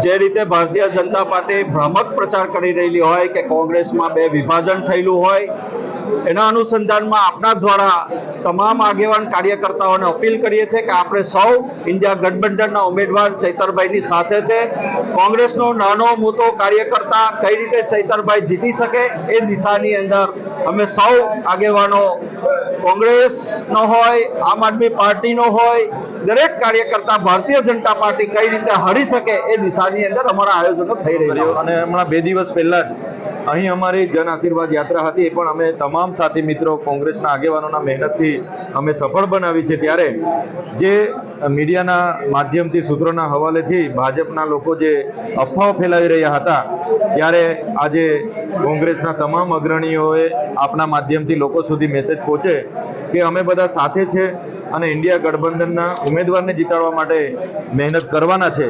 જે રીતે ભારતીય જનતા પાર્ટી ભ્રામક પ્રચાર કરી રહેલી હોય કે કોંગ્રેસમાં બે વિભાજન થયેલું હોય, એના અનુસંધાનમાં આપના દ્વારા તમામ આગેવાન કાર્યકર્તાઓને અપીલ કરીએ છીએ કે આપણે સૌ ઇન્ડિયા ગઠબંધનના ઉમેદવાર ચૈતરભાઈની સાથે છે. કોંગ્રેસનો નાનો મોટો કાર્યકર્તા કઈ રીતે ચૈતરભાઈ જીતી શકે એ દિશાની અંદર અમે સૌ આગેવાનો, કોંગ્રેસનો હોય, આમ આદમી પાર્ટીનો હોય, દરેક કાર્યકર્તા ભારતીય જનતા પાર્ટી કઈ રીતે હારી શકે એ દિશાની અંદર અમારા આયોજનો થઈ રહ્યા છે. અને હમણાં 2 દિવસ પહેલા જ અહીં અમારી જન આશીર્વાદ યાત્રા હતી, એ પણ અમે તમામ સાથી મિત્રો કોંગ્રેસના આગેવાનોના મહેનતથી અમે સફળ બનાવી છે. ત્યારે જે મીડિયાના માધ્યમથી, સૂત્રોના હવાલેથી ભાજપના લોકો જે અફવાઓ ફેલાવી રહ્યા હતા, ત્યારે આજે કોંગ્રેસના તમામ અગ્રણીઓએ આપના માધ્યમથી લોકો સુધી મેસેજ પહોંચે કે અમે બધા સાથે છે અને ઇન્ડિયા ગઠબંધનના ઉમેદવારને જીતાડવા માટે મહેનત કરવાના છે.